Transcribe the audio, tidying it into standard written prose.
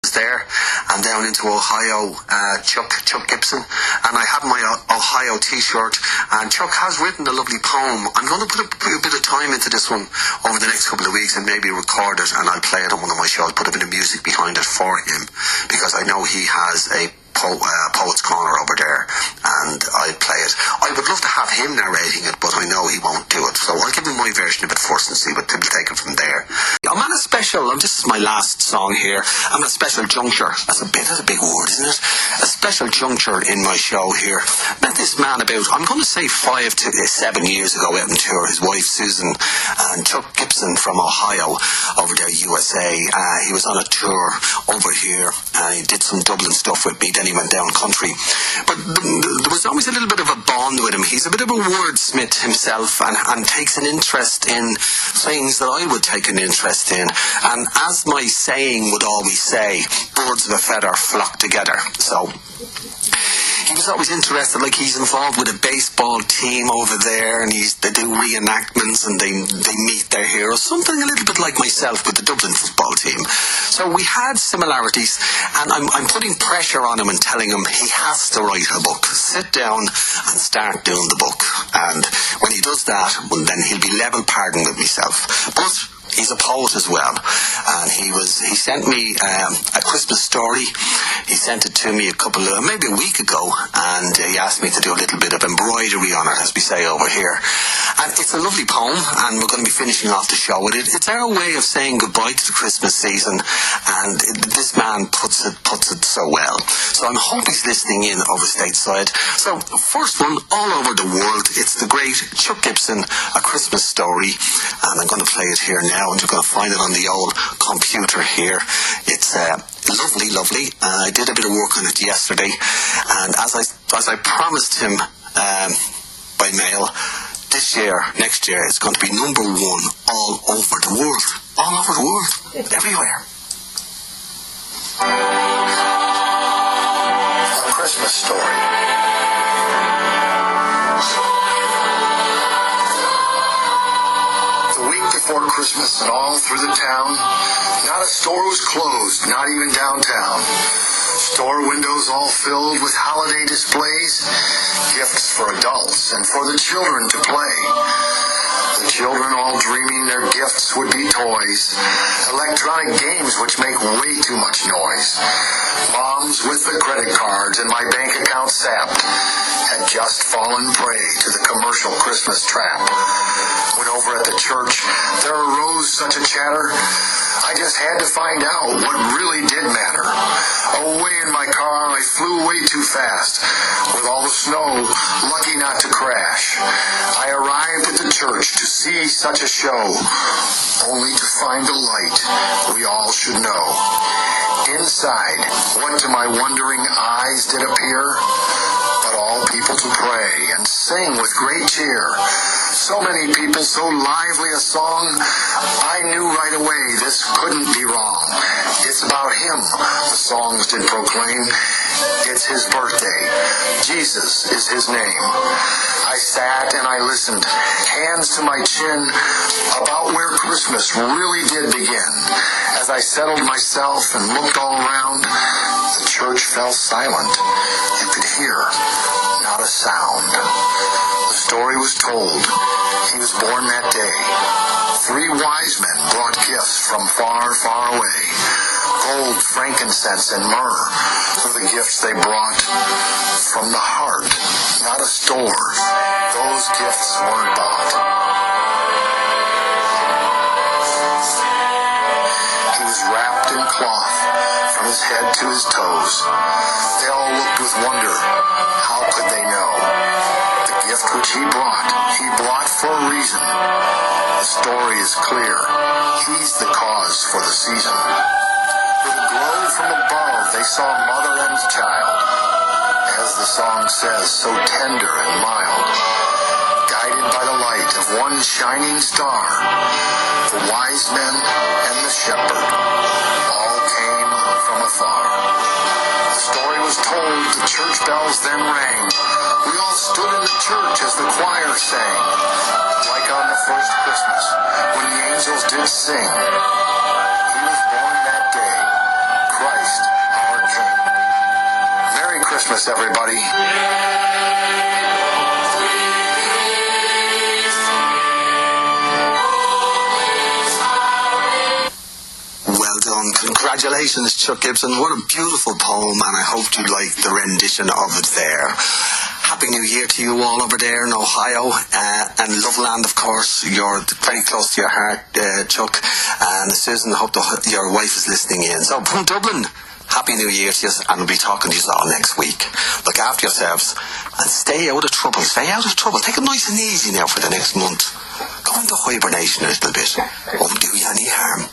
there, and down into Ohio, Chuck Gibson, and I have my Ohio t-shirt, and Chuck has written a lovely poem. I'm going to put a bit of time into this one over the next couple of weeks and maybe record it, and I'll play it on one of my shows, put a bit of music behind it for him, because I know he has a Poet's Corner over there, and I play it. I would love to have him narrating it, but I know he won't do it, so I'll give him my version of it first and see what he'll take it from there. I'm at a special, this is my last song here, I'm at a special juncture. That's a big word, isn't it? A special juncture in my show here. Met this man about, I'm going to say 5 to 7 years ago out on tour. His wife Susan and Chuck Gibson from Ohio over there, USA. He was on a tour over here. He did some Dublin stuff with me, then he went down country. But there was always a little bit of a bond with him. He's a bit of a wordsmith himself, and takes an interest in things that I would take an interest in. And as my saying would always say, birds of a feather flock together. So he was always interested, like he's involved with a baseball team over there, and they do reenactments, and they meet their heroes, something a little bit like myself with the Dublin football team. So we had similarities, and I'm putting pressure on him and telling him he has to write a book. Sit down and start doing the book. And when he does that, well, then he'll be level pardon with myself. But he's a poet as well, and he sent me a Christmas story. He sent it to me maybe a week ago, and he asked me to do a little bit of embroidery on it, as we say over here. And it's a lovely poem, and we're going to be finishing off the show with it. It's our way of saying goodbye to the Christmas season, and this man puts it so well. So I hope he's listening in over stateside. So first one, all over the world, it's the great Chuck Gibson, A Christmas Story, and I'm going to play it here now, and you're going to find it on the old computer here. It's lovely. I did a bit of work on it yesterday, and as I promised him by mail, next year, it's going to be number 1 all over the world, everywhere. A Christmas Story. Before Christmas, and all through the town, not a store was closed, not even downtown. Store windows all filled with holiday displays, gifts for adults and for the children to play. The children all dreaming their gifts would be toys, electronic games which make way too much noise. Moms with the credit cards and my bank account sapped had just fallen prey to the commercial Christmas trap. When over at the church there arose such a chatter, I just had to find out what really did matter. Away in my car, I flew way too fast. With all the snow, lucky not to crash. I arrived at the church to see such a show, only to find a light we all should know. Inside, what to my wondering eyes did appear? But all people to pray and sing with great cheer. So many people, so lively a song, I knew right away this couldn't be wrong. It's about him, the songs did proclaim. It's his birthday. Jesus is his name. I sat and I listened, hands to my chin, about where Christmas really did begin. As I settled myself and looked all around, the church fell silent. You could hear not a sound. The story was told. He was born that day. 3 wise men brought gifts from far, far away. Gold, frankincense, and myrrh were the gifts they brought from the heart, not a store. Those gifts weren't bought. He was wrapped in cloth from his head to his toes. They all looked with wonder. How could they know? The gift which he brought for a reason. The story is clear. He's the cause for the season. With a glow from above, they saw mother and child. As the song says, so tender and mild. Guided by the light of one shining star, the wise men and the shepherd all came from afar. The story was told, the church bells then rang. We all stood in the church as the choir sang. Like on the first Christmas, when the angels did sing. He was born that day, Christ Christmas, everybody. Well done. Congratulations, Chuck Gibson. What a beautiful poem, and I hope you like the rendition of it there. Happy New Year to you all over there in Ohio, and Loveland, of course. You're very close to your heart, Chuck. And Susan, I hope your wife is listening in. So, from Dublin, Happy New Year to you, and we'll be talking to you all next week. Look after yourselves, and stay out of trouble. Stay out of trouble. Take it nice and easy now for the next month. Go into hibernation a little bit. Won't do you any harm.